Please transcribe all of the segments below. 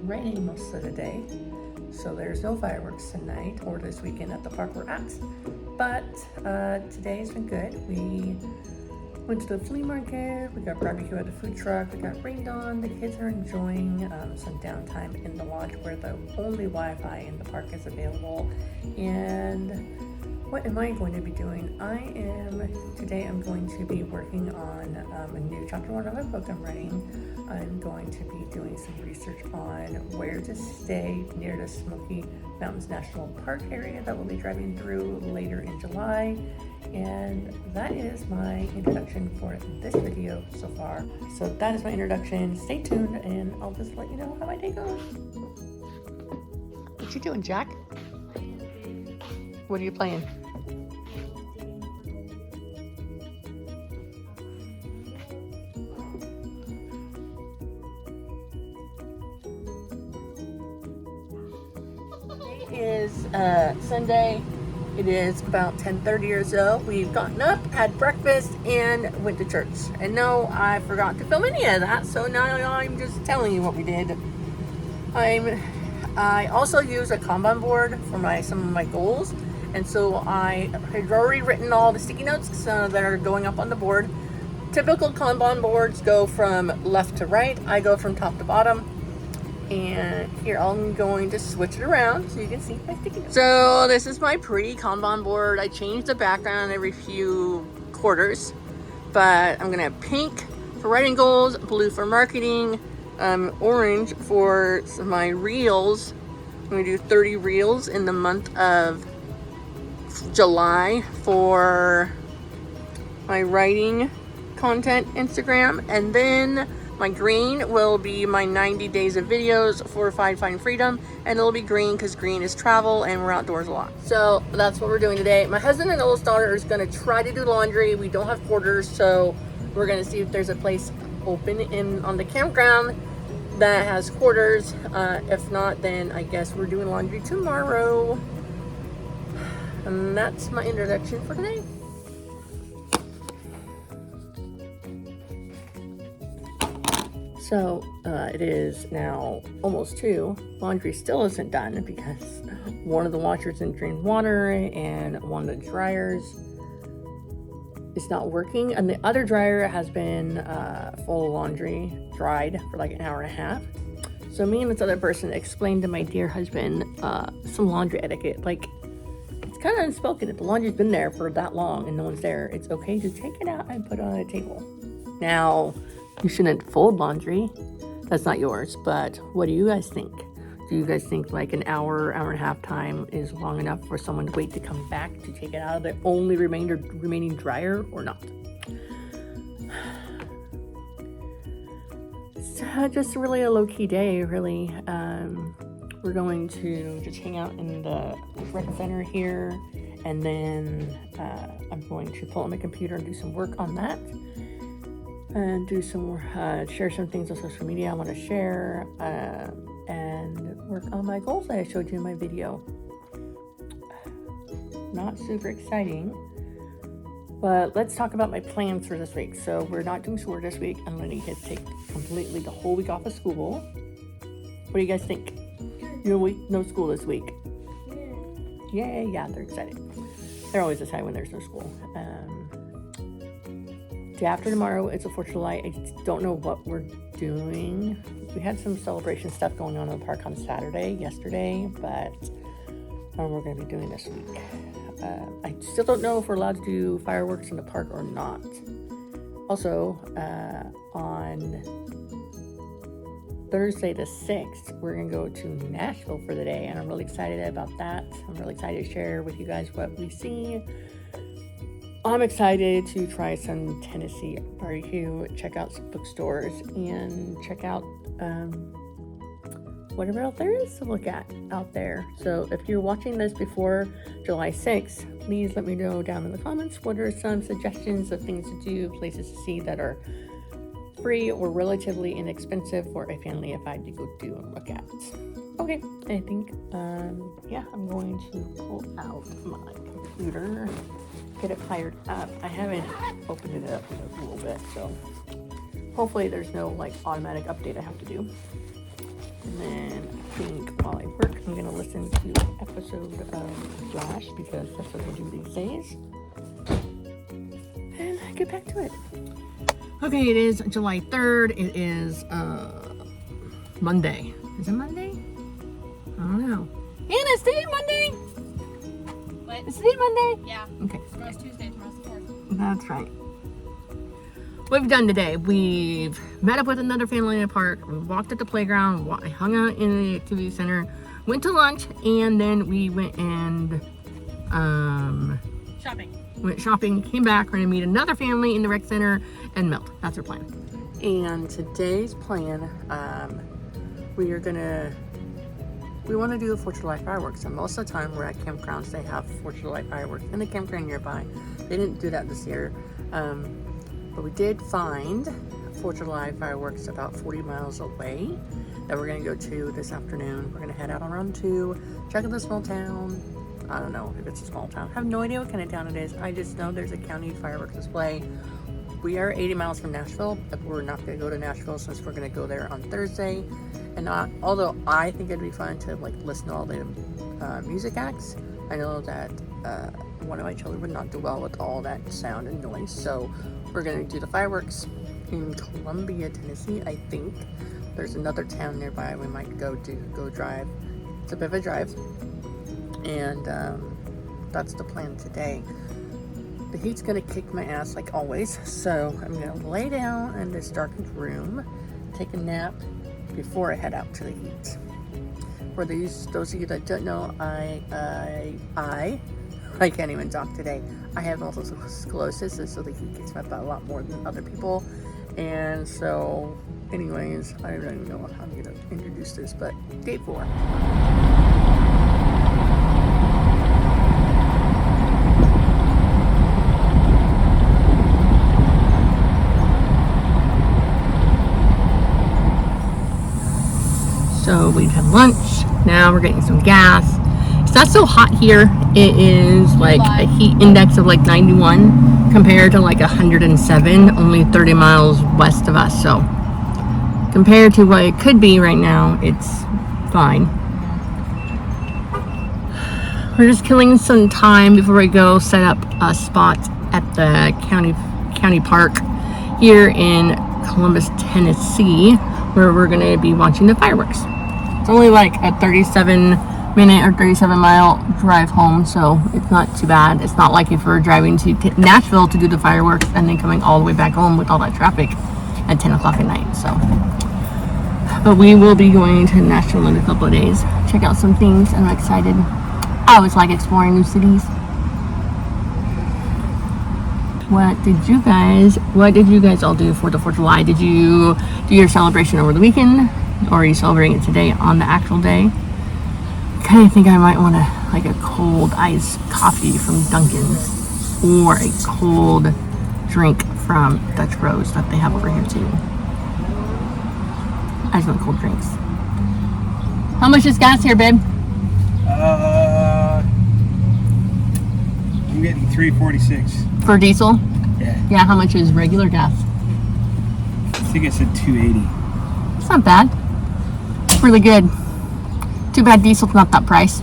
raining most of the day, so there's no fireworks tonight or this weekend at the park we're at. But today's been good. We went to the flea market, we got barbecue at the food truck, we got rained on. The kids are enjoying some downtime in the lodge where the only Wi-Fi in the park is available. And what am I going to be doing? Today I'm going to be working on a new chapter 1 of a book I'm writing. I'm going to be doing some research on where to stay near the Smoky Mountains National Park area that we'll be driving through later in July. And that is my introduction for this video so far. So that is my introduction. Stay tuned and I'll just let you know how my day goes. What you doing, Jack? What are you playing? Today is Sunday. It is about 10:30 or so. We've gotten up, had breakfast, and went to church. And no, I forgot to film any of that, so now I'm just telling you what we did. I also use a Kanban board for some of my goals. And so I had already written all the sticky notes that are going up on the board. Typical Kanban boards go from left to right. I go from top to bottom. And here I'm going to switch it around so you can see my sticky notes. So this is my pretty Kanban board. I change the background every few quarters. But I'm going to have pink for writing goals, blue for marketing, orange for my reels. I'm going to do 30 reels in the month of July for my writing content Instagram, and then my green will be my 90 days of videos for Find Freedom, and it'll be green because green is travel and we're outdoors a lot. So that's what we're doing today. My husband and oldest daughter is going to try to do laundry. We don't have quarters, so we're going to see if there's a place open on the campground that has quarters. If not, then I guess we're doing laundry tomorrow. And that's my introduction for today. So it is now almost 2. Laundry still isn't done because one of the washers didn't drain water and one of the dryers is not working. And the other dryer has been full of laundry, dried for like an hour and a half. So me and this other person explained to my dear husband some laundry etiquette. Like, it's kind of unspoken. If the laundry's been there for that long and no one's there, it's okay to take it out and put it on a table. Now, you shouldn't fold laundry. That's not yours. But what do you guys think? Do you guys think like an hour and a half time is long enough for someone to wait to come back to take it out of the only remaining dryer or not? So just really a low-key day, really. We're going to just hang out in the rec center here, and then I'm going to pull out my computer and do some work on that, and do some more, share some things on social media I want to share, and work on my goals that I showed you in my video. Not super exciting, but let's talk about my plans for this week. So we're not doing school this week. I'm letting kids take completely the whole week off of school. What do you guys think? No school this week. Yay, yeah, they're excited. They're always excited when there's no school. Day after tomorrow, it's the 4th of July. I don't know what we're doing. We had some celebration stuff going on in the park on yesterday, but we're going to be doing this week. I still don't know if we're allowed to do fireworks in the park or not. Also, on Thursday the 6th, we're going to go to Nashville for the day, and I'm really excited about that. I'm really excited to share with you guys what we see. I'm excited to try some Tennessee barbecue, check out some bookstores, and check out whatever else there is to look at out there. So if you're watching this before July 6th, please let me know down in the comments what are some suggestions of things to do, places to see that are free or relatively inexpensive for a family if I had to go do and look at. Okay, I think, yeah, I'm going to pull out my computer, get it fired up. I haven't opened it up in a little bit, so hopefully there's no like automatic update I have to do. And then I think while I work, I'm going to listen to an episode of Flash because that's what I do these days. And I get back to it. Okay, it is July 3rd. It is Monday. Is it Monday? I don't know. Anna, is today Monday? What? Is today Monday? Yeah. Okay. Tomorrow's Tuesday, tomorrow's the 4th. That's right. What we've done today, we've met up with another family in the park, we walked at the playground, hung out in the activity center, went to lunch, and then we went and went shopping, came back, we're gonna meet another family in the rec center and melt. That's our plan. And today's plan, we want to do the 4th of July fireworks. And most of the time we're at campgrounds, they have 4th of July fireworks in the campground nearby. They didn't do that this year. But we did find 4th of July fireworks about 40 miles away that we're going to go to this afternoon. We're going to head out around 2, check out the small town. I don't know if it's a small town. I have no idea what kind of town it is. I just know there's a county fireworks display. We are 80 miles from Nashville, but we're not going to go to Nashville since we're going to go there on Thursday. And although I think it'd be fun to like listen to all the music acts, I know that one of my children would not do well with all that sound and noise. So we're going to do the fireworks in Columbia, Tennessee. I think there's another town nearby we might go drive. It's a bit of a drive. And that's the plan today. The heat's going to kick my ass like always. So I'm going to lay down in this darkened room, take a nap before I head out to the heat. For those of you that don't know, I can't even talk today. I have multiple sclerosis, and so the heat gets my butt a lot more than other people. And so, anyways, I don't even know how I'm gonna introduce this, but day 4. So we had lunch. Now we're getting some gas. It's not so hot here. It is like a heat index of like 91 compared to like 107, only 30 miles west of us. So compared to what it could be right now, it's fine. We're just killing some time before we go set up a spot at the county park here in Columbus, Tennessee, where we're going to be watching the fireworks. It's only like a 37-minute or 37-mile drive home, so it's not too bad. It's not like if we're driving to Nashville to do the fireworks and then coming all the way back home with all that traffic at 10 o'clock at night. So, but we will be going to Nashville in a couple of days, check out some things, and I'm excited. I always like exploring new cities. What did you guys all do for the 4th of July? Did you do your celebration over the weekend? Or are you celebrating it today on the actual day? I kind of think I might want like a cold iced coffee from Dunkin's or a cold drink from Dutch Bros that they have over here too. I just want cold drinks. How much is gas here, babe? I'm getting $3.46 for diesel. Yeah. Yeah. How much is regular gas? I think I said $2.80. It's not bad. It's really good. Too bad diesel's not that price.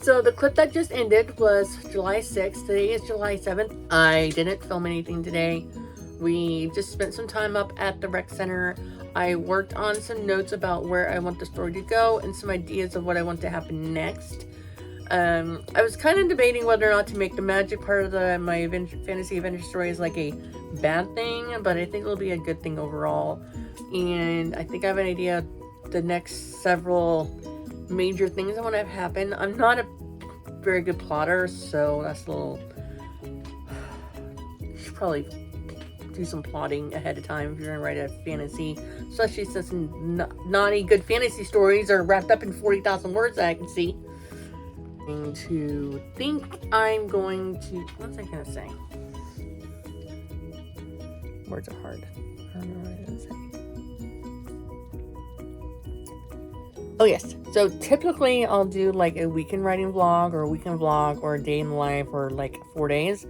So the clip that just ended was July 6th. Today is July 7th. I didn't film anything today. We just spent some time up at the rec center. I worked on some notes about where I want the story to go and some ideas of what I want to happen next. I was kind of debating whether or not to make the magic part of my fantasy adventure story as like a bad thing, but I think it'll be a good thing overall. And I think I have an idea of the next several major things I want to have happen. I'm not a very good plotter, so that's a little, should probably do some plotting ahead of time if you're gonna write a fantasy, especially since not any good fantasy stories are wrapped up in 40,000 words that I can see. I'm going to, what was I gonna say? Words are hard. I don't know what I was gonna say. Oh yes, so typically I'll do like a weekend writing vlog or a weekend vlog or a day in the life or like 4 days.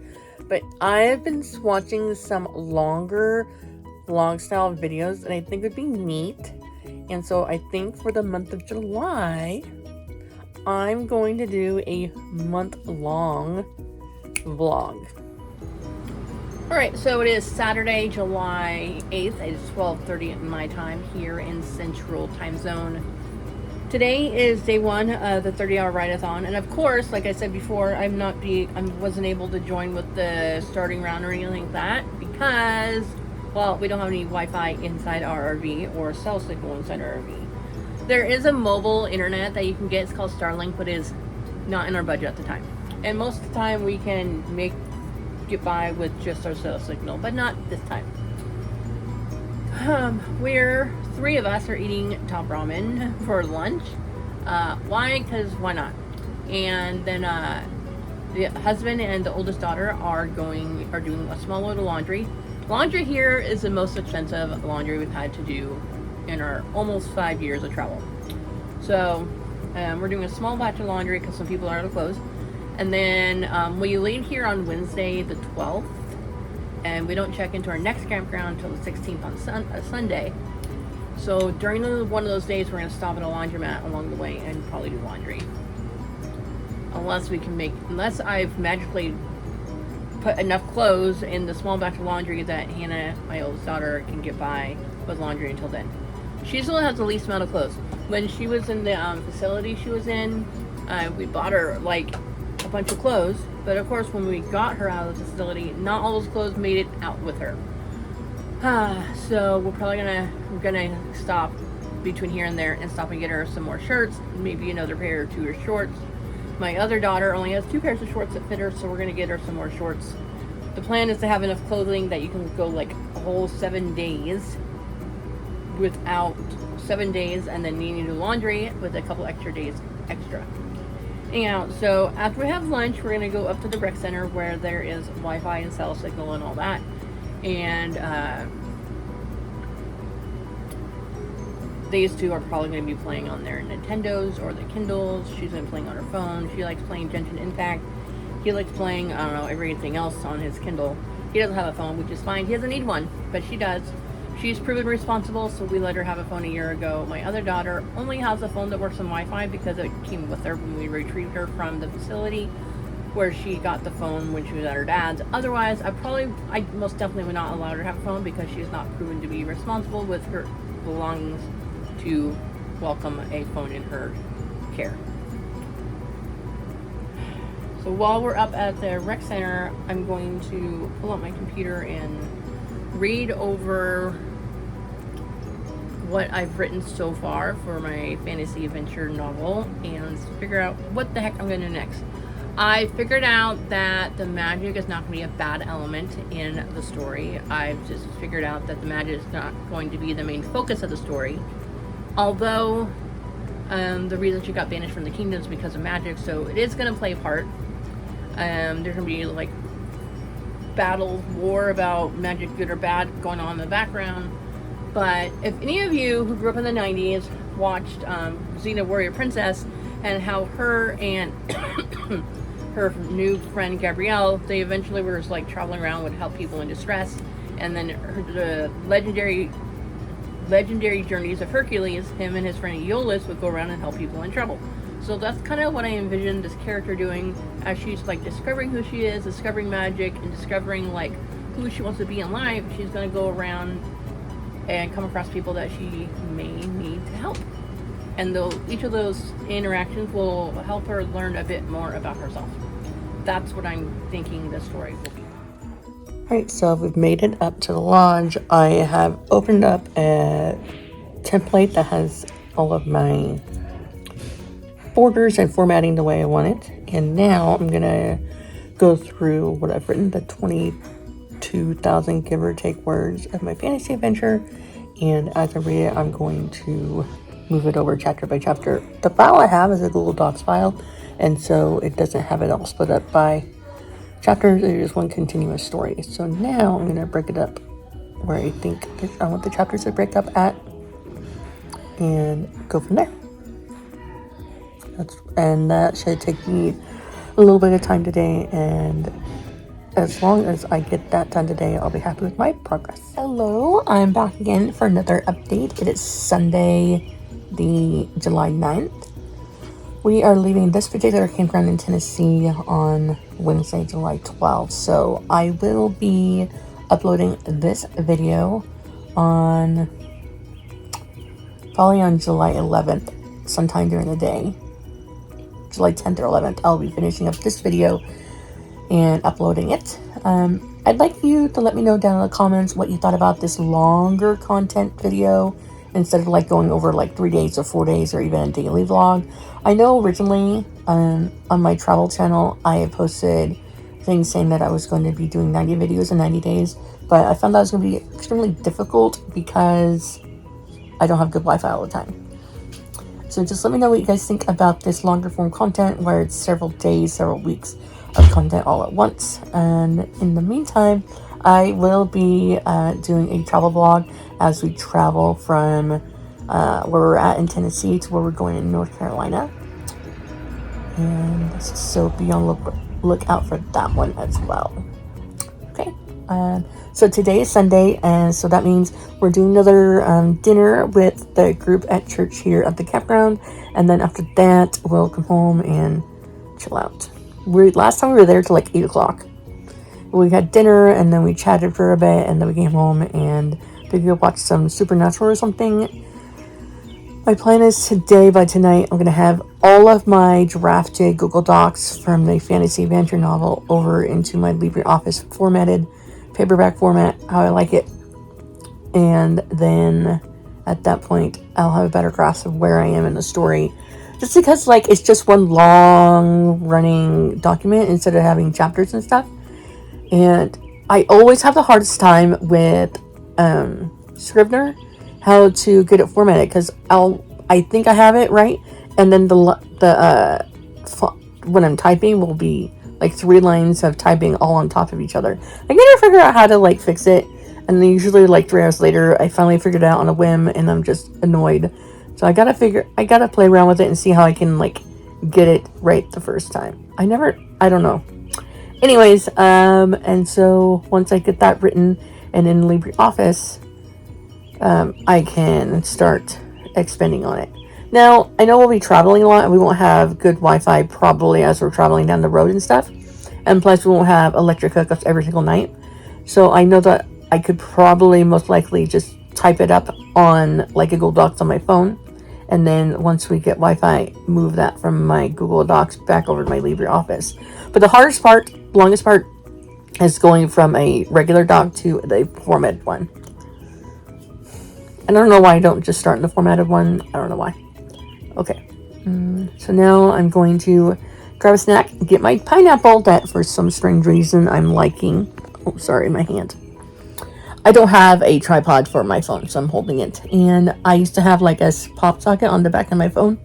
But I've been watching some longer vlog style videos and I think would be neat. And so I think for the month of July, I'm going to do a month-long vlog. Alright, so it is Saturday, July 8th. It is 12:30 at my time here in Central Time Zone. Today is day one of the 30-hour write-a-thon, and of course, like I said before, I wasn't able to join with the starting round or anything like that because, well, we don't have any Wi-Fi inside our RV or cell signal inside our RV. There is a mobile internet that you can get. It's called Starlink, but is not in our budget at the time. And most of the time, we can get by with just our cell signal, but not this time. We're 3 of us are eating top ramen for lunch. Why? Because why not? And then the husband and the oldest daughter are doing a small load of laundry. Laundry here is the most expensive laundry we've had to do in our almost 5 years of travel. So we're doing a small batch of laundry because some people are out of clothes. And then we leave here on Wednesday the 12th. And we don't check into our next campground until the 16th on Sunday. So during one of those days, we're going to stop at a laundromat along the way and probably do laundry. Unless I've magically put enough clothes in the small batch of laundry that Hannah, my oldest daughter, can get by with laundry until then. She still has the least amount of clothes. When she was in the facility she was in, we bought her like a bunch of clothes, but of course when we got her out of the facility, not all those clothes made it out with her. So we're probably gonna stop between here and there and stop and get her some more shirts, maybe another pair or 2 of shorts. My other daughter only has 2 pairs of shorts that fit her, so we're gonna get her some more shorts. The plan is to have enough clothing that you can go like a whole 7 days without 7 days and then needing to do laundry with a couple extra days extra. Anyhow, so after we have lunch, we're going to go up to the rec center where there is Wi-Fi and cell signal and all that. And these 2 are probably going to be playing on their Nintendos or their Kindles. She's been playing on her phone. She likes playing Genshin Impact. He likes playing, I don't know, everything else on his Kindle. He doesn't have a phone, which is fine. He doesn't need one, but she does. She's proven responsible, so we let her have a phone a year ago. My other daughter only has a phone that works on Wi-Fi because it came with her when we retrieved her from the facility where she got the phone when she was at her dad's. Otherwise, I most definitely would not allow her to have a phone because she's not proven to be responsible with her belongings to welcome a phone in her care. So while we're up at the rec center, I'm going to pull up my computer and read over what I've written so far for my fantasy adventure novel and figure out what the heck I'm going to do next. I figured out that the magic is not going to be a bad element in the story. I've just figured out that the magic is not going to be the main focus of the story. Although the reason she got banished from the kingdom is because of magic, so it is going to play a part. There's going to be like battle, war about magic, good or bad, going on in the background. But if any of you who grew up in the 90s watched Xena Warrior Princess and how her and her new friend Gabrielle, they eventually were just like traveling around, would help people in distress, and then the legendary journeys of Hercules, him and his friend Aeolus would go around and help people in trouble. So that's kind of what I envisioned this character doing as she's like discovering who she is, discovering magic, and discovering like who she wants to be in life. She's going to go around and come across people that she may need to help. And each of those interactions will help her learn a bit more about herself. That's what I'm thinking the story will be. Alright, so we've made it up to the lodge. I have opened up a template that has all of my borders and formatting the way I want it. And now I'm going to go through what I've written, the 22 2,000 give or take words of my fantasy adventure, and as I read it, I'm going to move it over chapter by chapter. The file I have is a Google Docs file, and so it doesn't have it all split up by chapters. It is one continuous story. So now I'm going to break it up where I think I want the chapters to break up at, and go from there. And that should take me a little bit of time today, and as long as I get that done today, I'll be happy with my progress. Hello, I'm back again for another update. It is Sunday, the July 9th. We are leaving this particular campground in Tennessee on Wednesday, July 12th. So I will be uploading this video on probably on July 11th, sometime during the day. July 10th or 11th, I'll be finishing up this video and uploading it. I'd like you to let me know down in the comments what you thought about this longer content video instead of like going over like 3 days or 4 days or even a daily vlog. I know originally on my travel channel I had posted things saying that I was going to be doing 90 videos in 90 days, but I found that was going to be extremely difficult because I don't have good Wi-Fi all the time. So just let me know what you guys think about this longer form content where it's several days, several weeks of content all at once. And in the meantime, I will be doing a travel vlog as we travel from where we're at in Tennessee to where we're going in North Carolina. And so be on look out for that one as well. Okay. So today is Sunday, and so that means we're doing another dinner with the group at church here at the campground, and then after that we'll come home and chill out. Last time we were there till like 8 o'clock. We had dinner and then we chatted for a bit, and then we came home and maybe we'll watch some Supernatural or something. My plan is today, by tonight, I'm going to have all of my drafted Google Docs from the fantasy adventure novel over into my LibreOffice formatted paperback format, how I like it. And then at that point, I'll have a better grasp of where I am in the story. Just because like it's just one long running document instead of having chapters and stuff. And I always have the hardest time with Scrivener, how to get it formatted, because I think I have it right, and then when I'm typing will be like 3 lines of typing all on top of each other. I gotta figure out how to like fix it, and then usually like 3 hours later I finally figured it out on a whim, and I'm just annoyed. So I gotta play around with it and see how I can like get it right the first time. I don't know. Anyways, and so once I get that written and in LibreOffice, I can start expanding on it. Now, I know we'll be traveling a lot and we won't have good Wi-Fi probably as we're traveling down the road and stuff. And plus we won't have electric hookups every single night. So I know that I could probably most likely just type it up on like a Google Docs on my phone. And then once we get Wi-Fi, move that from my Google Docs back over to my LibreOffice. But the longest part is going from a regular doc to the formatted one. And I don't know why I don't just start in the formatted one. I don't know why. Okay. So now I'm going to grab a snack, get my pineapple that for some strange reason I'm liking. Oh, sorry, my hand. I don't have a tripod for my phone, so I'm holding it. And I used to have like a pop socket on the back of my phone,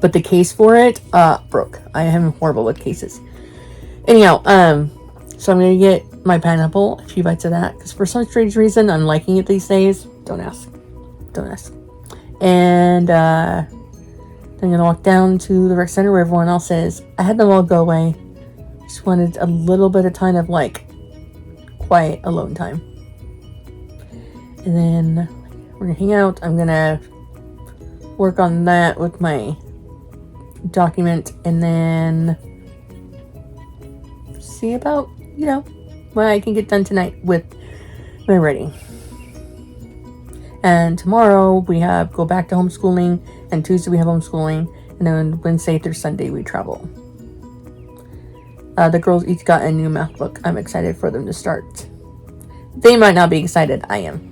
but the case for it broke. I am horrible with cases. Anyhow, so I'm gonna get my pineapple, a few bites of that, because for some strange reason I'm liking it these days. Don't ask. And I'm gonna walk down to the rec center where everyone else is. I had them all go away. Just wanted a little bit of time of like quiet alone time. And then we're gonna hang out. I'm gonna work on that with my document, and then see about, what I can get done tonight with my writing. And tomorrow we go back to homeschooling, and Tuesday we have homeschooling, and then Wednesday through Sunday we travel. The girls each got a new math book. I'm excited for them to start. They might not be excited. I am.